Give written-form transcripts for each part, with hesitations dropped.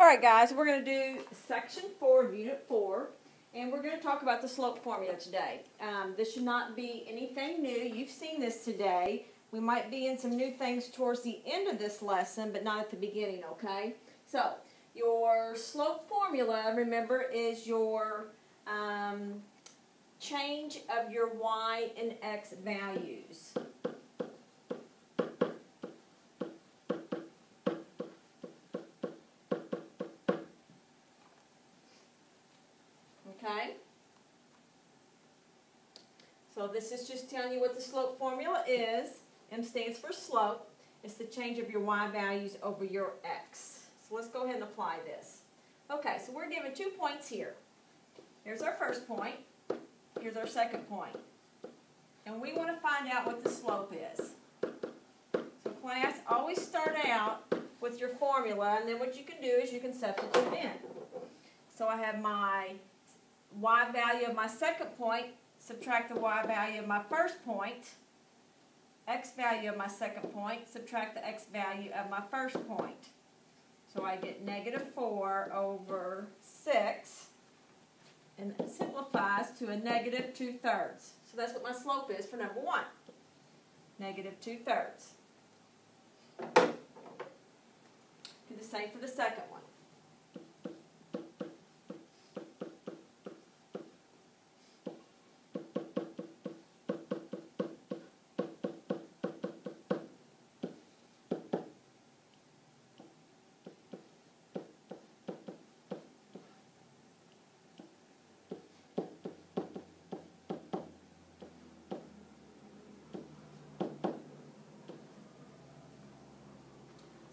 Alright guys, we're going to do section 4 of unit 4, and we're going to talk about the slope formula today. This should not be anything new. You've seen this today. We might be in some new things towards the end of this lesson, but not at the beginning, okay? So, your slope formula, remember, is your change of your y and x values. Okay? So this is just telling you what the slope formula is. M stands for slope. It's the change of your y values over your x. So let's go ahead and apply this. Okay, so we're given 2 points here. Here's our first point. Here's our second point. And we want to find out what the slope is. So class, always start out with your formula, and then what you can do is you can substitute in. So I have my y value of my second point, subtract the y value of my first point, x value of my second point, subtract the x value of my first point. So I get negative 4 over 6, and it simplifies to a negative 2/3. So that's what my slope is for number 1, negative 2/3. Do the same for the second one.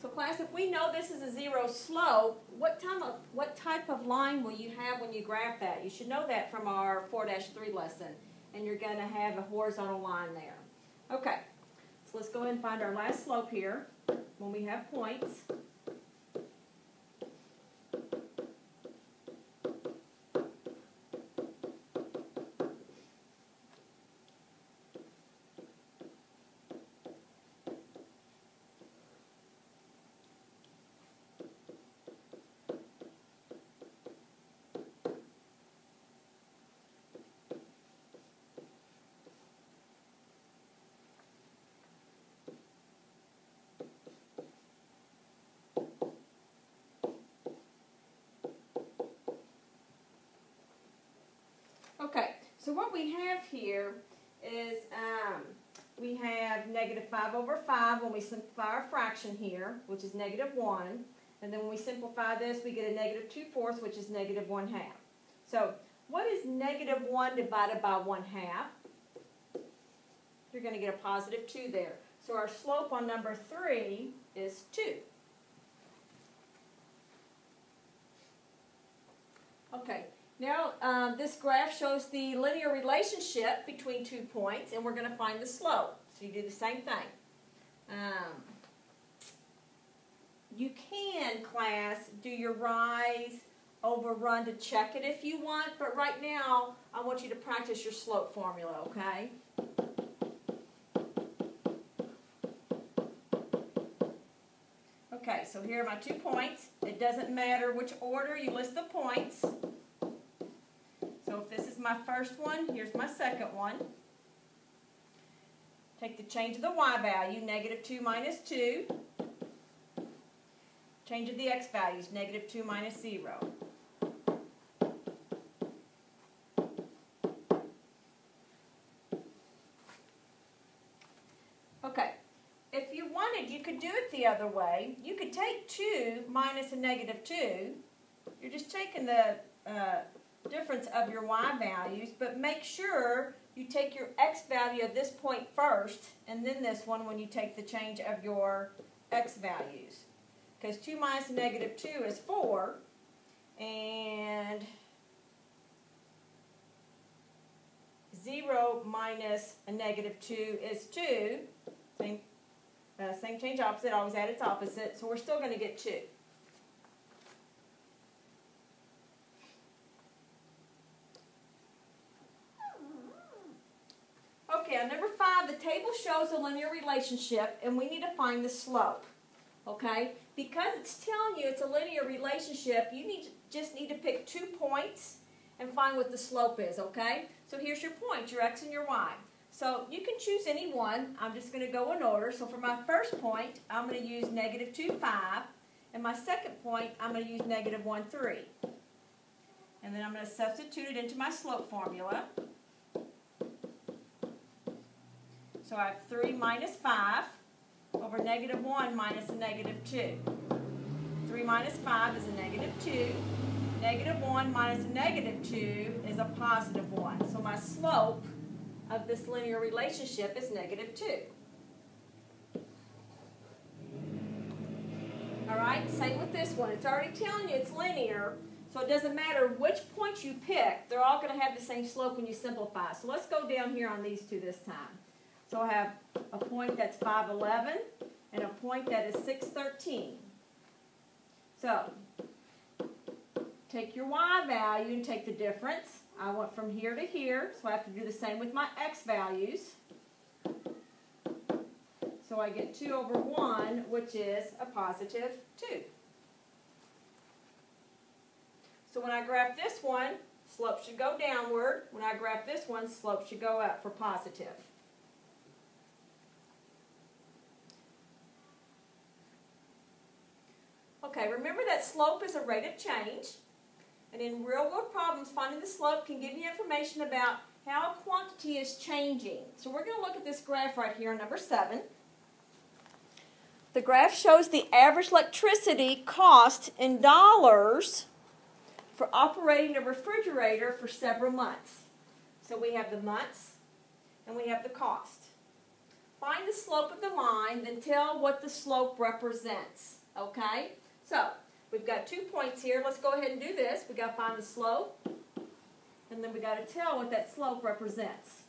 So class, if we know this is a zero slope, what type of line will you have when you graph that? You should know that from our 4-3 lesson, and you're going to have a horizontal line there. Okay, so let's go ahead and find our last slope here when we have points. Okay, so what we have here is we have negative 5 over 5 when we simplify our fraction here, which is negative 1. And then when we simplify this, we get a negative 2/4, which is negative 1/2. So what is negative 1 divided by 1/2? You're going to get a positive 2 there. So our slope on number 3 is 2. Okay. Now, this graph shows the linear relationship between 2 points, and we're going to find the slope. So you do the same thing. You can, class, do your rise over run to check it if you want, but right now, I want you to practice your slope formula, okay? Okay, so here are my 2 points. It doesn't matter which order you list the points. So if this is my first one, here's my second one. Take the change of the y value, negative 2 minus 2. Change of the x values, negative 2 minus 0. Okay, if you wanted, you could do it the other way. You could take 2 minus a negative 2. You're just taking the difference of your y values, but make sure you take your x value of this point first, and then this one when you take the change of your x values. Because 2 minus a negative 2 is 4, and 0 minus a negative 2 is 2. Same change opposite, always add its opposite, so we're still going to get 2. Okay, on number 5, the table shows a linear relationship, and we need to find the slope. Okay, because it's telling you it's a linear relationship, you just need to pick 2 points and find what the slope is, okay? So here's your point, your x and your y. So you can choose any one. I'm just going to go in order. So for my first point, I'm going to use -2, 5. And my second point, I'm going to use -1, 3. And then I'm going to substitute it into my slope formula. So I have 3 minus 5 over -1 minus a -2. 3 minus 5 is a -2. -1 minus a -2 is a +1. So my slope of this linear relationship is -2. Alright, same with this one. It's already telling you it's linear, so it doesn't matter which point you pick, they're all going to have the same slope when you simplify. So let's go down here on these two this time. So I have a point that's 511 and a point that is 613. So take your y value and take the difference. I went from here to here, so I have to do the same with my x values. So I get 2 over 1, which is a +2. So when I graph this one, slope should go downward. When I graph this one, slope should go up for positive. Okay, remember that slope is a rate of change. And in real-world problems, finding the slope can give you information about how a quantity is changing. So we're going to look at this graph right here, number 7. The graph shows the average electricity cost in dollars for operating a refrigerator for several months. So we have the months and we have the cost. Find the slope of the line, then tell what the slope represents. Okay? So we've got 2 points here. Let's go ahead and do this. We've got to find the slope, and then we've got to tell what that slope represents.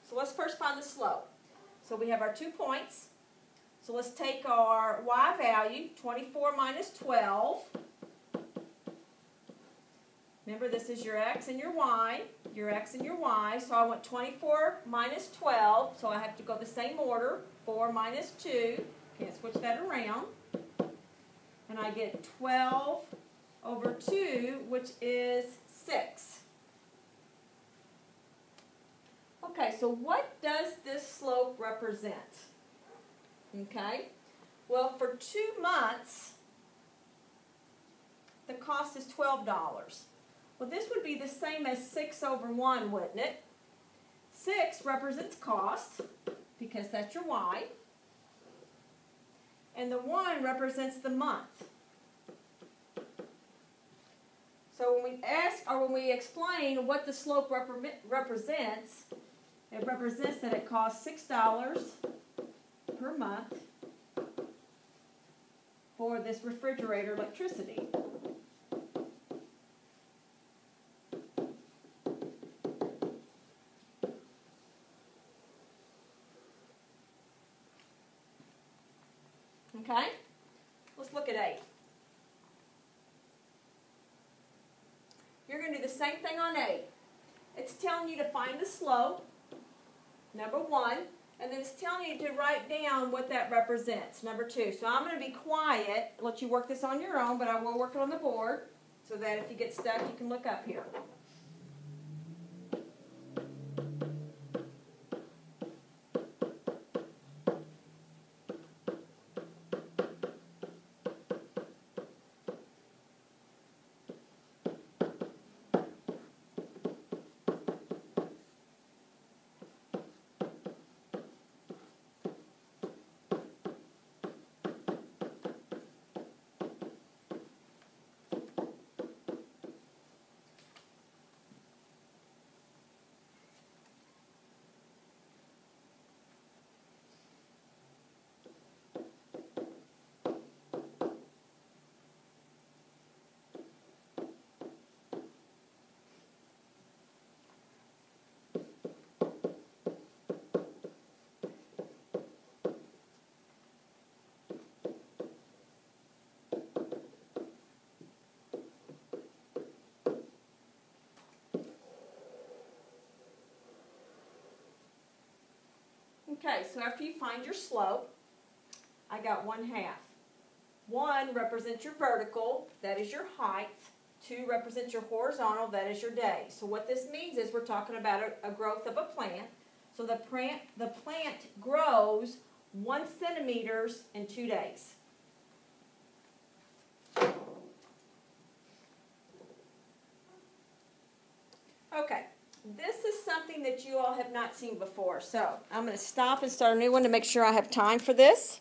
So let's first find the slope. So we have our 2 points. So let's take our y value, 24 minus 12. Remember, this is your x and your y, So I want 24 minus 12, so I have to go the same order, 4 minus 2. Can't switch that around. And I get 12 over 2, which is 6. Okay, so what does this slope represent? Okay, well, for 2 months, the cost is $12. Well, this would be the same as 6 over 1, wouldn't it? 6 represents cost, because that's your y. And the 1 represents the month. So when we explain what the slope represents, it represents that it costs $6 per month for this refrigerator electricity. Okay? Let's look at 8. You're going to do the same thing on 8. It's telling you to find the slope, number 1, and then it's telling you to write down what that represents, number 2. So I'm going to be quiet, let you work this on your own, but I will work it on the board so that if you get stuck, you can look up here. Okay, so after you find your slope, I got 1/2. 1 represents your vertical, that is your height. 2 represents your horizontal, that is your day. So what this means is we're talking about a growth of a plant. So the plant grows 1 centimeter in 2 days. Okay, this is something that you all have not seen before. So I'm going to stop and start a new one to make sure I have time for this.